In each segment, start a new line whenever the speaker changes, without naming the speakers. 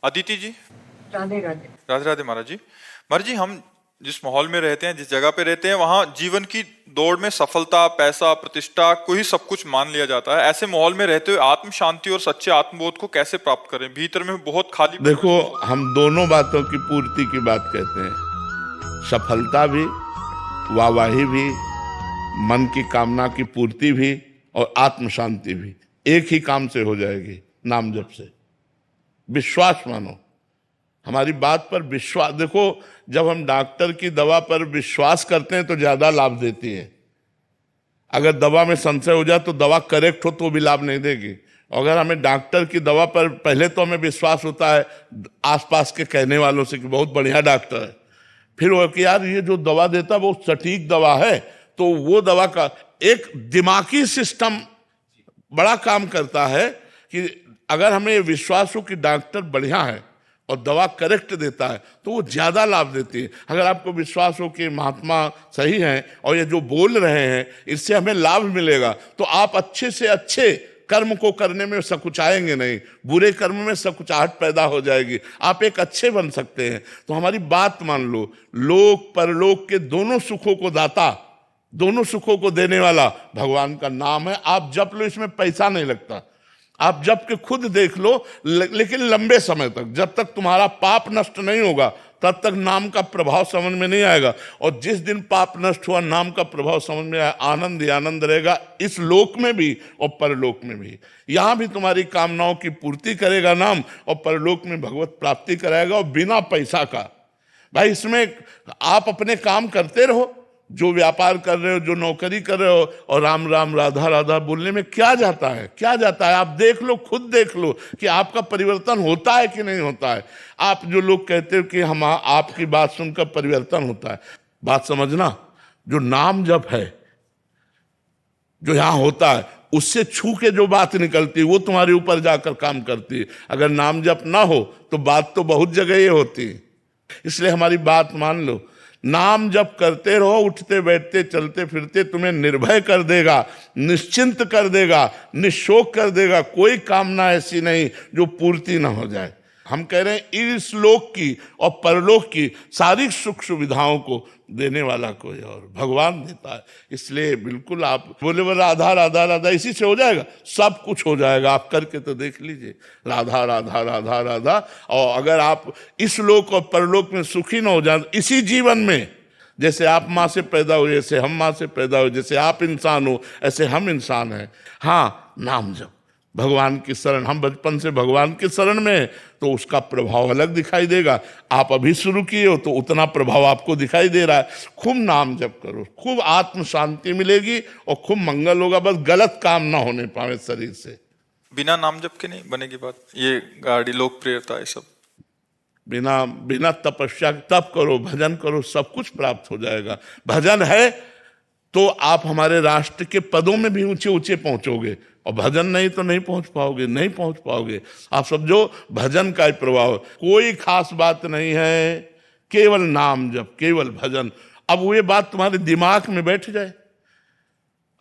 अदिति जी,
राधे राधे।
राधे राधे महाराज जी। महाराज जी, हम जिस माहौल में रहते हैं, जिस जगह पे रहते हैं, वहाँ जीवन की दौड़ में सफलता, पैसा, प्रतिष्ठा को ही सब कुछ मान लिया जाता है। ऐसे माहौल में रहते हुए आत्म शांति और सच्चे आत्मबोध को कैसे प्राप्त करें? भीतर में बहुत खाली।
देखो, हम दोनों बातों की पूर्ति की बात कहते हैं, सफलता भी, वाहवाही भी, मन की कामना की पूर्ति भी और आत्म शांति भी एक ही काम से हो जाएगी, नाम जप से। विश्वास मानो, हमारी बात पर विश्वास। देखो, जब हम डॉक्टर की दवा पर विश्वास करते हैं तो ज्यादा लाभ देती है। अगर दवा में संशय हो जाए तो दवा करेक्ट हो तो भी लाभ नहीं देगी। अगर हमें डॉक्टर की दवा पर पहले तो हमें विश्वास होता है आसपास के कहने वालों से कि बहुत बढ़िया डॉक्टर है, फिर वो कि यार ये जो दवा देता है वो सटीक दवा है, तो वो दवा का एक दिमागी सिस्टम बड़ा काम करता है कि अगर हमें विश्वास हो कि डॉक्टर बढ़िया है और दवा करेक्ट देता है तो वो ज्यादा लाभ देती है। अगर आपको विश्वास हो कि महात्मा सही हैं और ये जो बोल रहे हैं इससे हमें लाभ मिलेगा, तो आप अच्छे से अच्छे कर्म को करने में सकुचाएंगे नहीं, बुरे कर्म में सकुचाहट पैदा हो जाएगी, आप एक अच्छे बन सकते हैं। तो हमारी बात मान लो, लोक परलोक के दोनों सुखों को दाता, दोनों सुखों को देने वाला भगवान का नाम है। आप जप लो, इसमें पैसा नहीं लगता। आप जप के खुद देख लो, लेकिन लंबे समय तक, जब तक तुम्हारा पाप नष्ट नहीं होगा तब तक नाम का प्रभाव समझ में नहीं आएगा। और जिस दिन पाप नष्ट हुआ, नाम का प्रभाव समझ में आया, आनंद ही आनंद रहेगा, इस लोक में भी और परलोक में भी। यहां भी तुम्हारी कामनाओं की पूर्ति करेगा नाम, और परलोक में भगवत प्राप्ति कराएगा, और बिना पैसा का। भाई, इसमें आप अपने काम करते रहो, जो व्यापार कर रहे हो, जो नौकरी कर रहे हो, और राम राम राधा राधा बोलने में क्या जाता है, क्या जाता है? आप देख लो, खुद देख लो कि आपका परिवर्तन होता है कि नहीं होता है। आप जो लोग कहते हो कि हम आपकी बात सुनकर परिवर्तन होता है, बात समझना, जो नाम जप है, जो यहां होता है, उससे छू के जो बात निकलती है वो तुम्हारे ऊपर जाकर काम करती है। अगर नाम जप ना हो तो बात तो बहुत जगह ये होती है। इसलिए हमारी बात मान लो, नाम जप करते रहो, उठते बैठते चलते फिरते, तुम्हें निर्भय कर देगा, निश्चिंत कर देगा, निशोक कर देगा। कोई कामना ऐसी नहीं जो पूर्ति ना हो जाए। हम कह रहे हैं इस लोक की और परलोक की सारी सुख सुविधाओं को देने वाला कोई और भगवान देता है। इसलिए बिल्कुल आप बोले वो राधा राधा राधा, इसी से हो जाएगा, सब कुछ हो जाएगा। आप करके तो देख लीजिए, राधा राधा राधा राधा। और अगर आप इस लोक और परलोक में सुखी ना हो जाए, इसी जीवन में, जैसे आप माँ से पैदा हुए, जैसे हम माँ से पैदा हुए, जैसे आप इंसान हो ऐसे हम इंसान हैं। हाँ, नाम जप, भगवान की शरण, हम बचपन से भगवान की शरण में हैं, तो उसका प्रभाव अलग दिखाई देगा। आप अभी शुरू किए हो तो उतना प्रभाव आपको दिखाई दे रहा है। खूब नाम जप करो, खूब आत्म शांति मिलेगी और खूब मंगल होगा। बस गलत काम ना होने पाए शरीर से।
बिना नाम जप के नहीं बनेगी बात, ये गाड़ी लोकप्रियता है सब।
बिना तपस्या तप करो, भजन करो, सब कुछ प्राप्त हो जाएगा। भजन है तो आप हमारे राष्ट्र के पदों में भी ऊंचे ऊंचे पहुंचोगे, और भजन नहीं तो नहीं पहुंच पाओगे, नहीं पहुंच पाओगे। आप समझो, भजन का ही प्रभाव, कोई खास बात नहीं है, केवल नाम जप, केवल भजन। अब ये बात तुम्हारे दिमाग में बैठ जाए,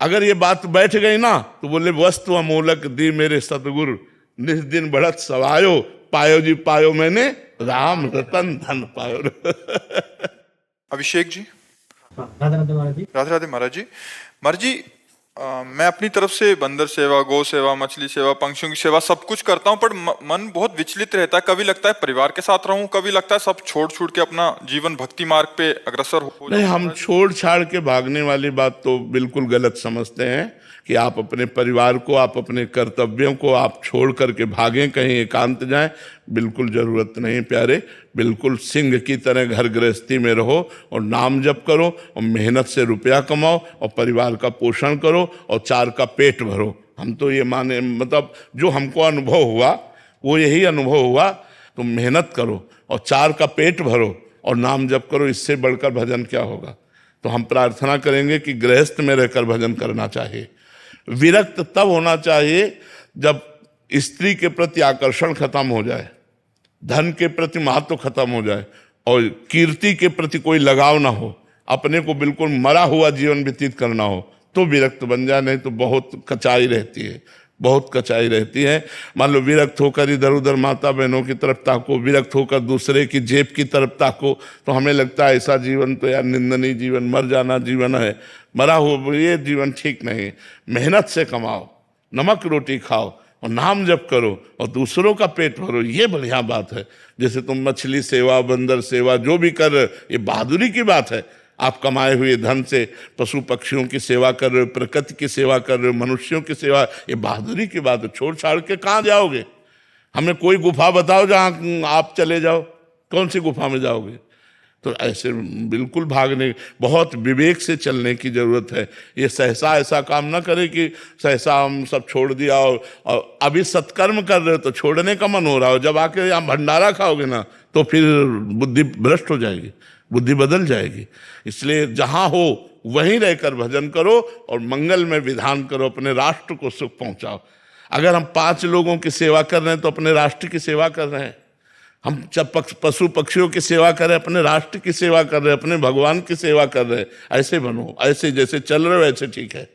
अगर ये बात बैठ गई ना तो बोले वस्तु अमोलक दी मेरे सतगुरु, निस दिन बढ़त सवायो, पायो जी पायो मैंने राम रतन धन पायो।
अभिषेक जी।
राधे राधे महाराज जी।
राधे राधे महाराज जी। महाराज जी, मैं अपनी तरफ से बंदर सेवा, गौ सेवा, मछली सेवा, पंक्षियों की सेवा सब कुछ करता हूँ, पर मन बहुत विचलित रहता है। कभी लगता है परिवार के साथ रहूं, कभी लगता है सब छोड़ छूट के अपना जीवन भक्ति मार्ग पे अग्रसर हो।
नहीं, हम छोड़ छाड़ के भागने वाली बात तो बिल्कुल गलत समझते हैं कि आप अपने परिवार को, आप अपने कर्तव्यों को आप छोड़ करके भागें, कहीं एकांत जाएं। बिल्कुल जरूरत नहीं प्यारे। बिल्कुल सिंह की तरह घर गृहस्थी में रहो और नाम जप करो और मेहनत से रुपया कमाओ और परिवार का पोषण करो और चार का पेट भरो। हम तो ये माने, मतलब जो हमको अनुभव हुआ वो यही अनुभव हुआ। तो मेहनत करो और चार का पेट भरो और नाम जप करो, इससे बढ़कर भजन क्या होगा। तो हम प्रार्थना करेंगे कि गृहस्थ में रहकर भजन करना चाहिए। विरक्त तब होना चाहिए जब स्त्री के प्रति आकर्षण खत्म हो जाए, धन के प्रति महत्व खत्म हो जाए और कीर्ति के प्रति कोई लगाव ना हो, अपने को बिल्कुल मरा हुआ जीवन व्यतीत करना हो, तो विरक्त बन जाए। नहीं तो बहुत कचाई रहती है, बहुत कचाई रहती है। मान लो विरक्त होकर इधर उधर माता बहनों की तरफ ताको, विरक्त होकर दूसरे की जेब की तरफ ताको, तो हमें लगता है ऐसा जीवन तो यार निंदनीय जीवन, मर जाना जीवन है, मरा हो ये जीवन ठीक नहीं। मेहनत से कमाओ, नमक रोटी खाओ और नाम जप करो और दूसरों का पेट भरो, ये बढ़िया बात है। जैसे तुम मछली सेवा, बंदर सेवा जो भी कर रहे हो, ये बहादुरी की बात है। आप कमाए हुए धन से पशु पक्षियों की सेवा कर रहे हो, प्रकृति की सेवा कर रहे हो, मनुष्यों की सेवा, ये बहादुरी की बात है। छोड़ छाड़ के कहाँ जाओगे? हमें कोई गुफा बताओ जहाँ आप चले जाओ, कौन सी गुफा में जाओगे? तो ऐसे बिल्कुल भागने, बहुत विवेक से चलने की जरूरत है। ये सहसा ऐसा काम ना करे कि सहसा हम सब छोड़ दिया और अभी सत्कर्म कर रहे हो तो छोड़ने का मन हो रहा हो, जब आके यहाँ भंडारा खाओगे ना तो फिर बुद्धि भ्रष्ट हो जाएगी, बुद्धि बदल जाएगी। इसलिए जहाँ हो वहीं रहकर भजन करो और मंगल में विधान करो, अपने राष्ट्र को सुख पहुंचाओ। अगर हम 5 लोगों की सेवा कर रहे हैं तो अपने राष्ट्र की सेवा कर रहे हैं। हम जब पशु पक्षियों की सेवा करें, अपने राष्ट्र की सेवा कर रहे हैं, अपने भगवान की सेवा कर रहे हैं। ऐसे बनो, ऐसे जैसे चल रहे हो ऐसे ठीक है।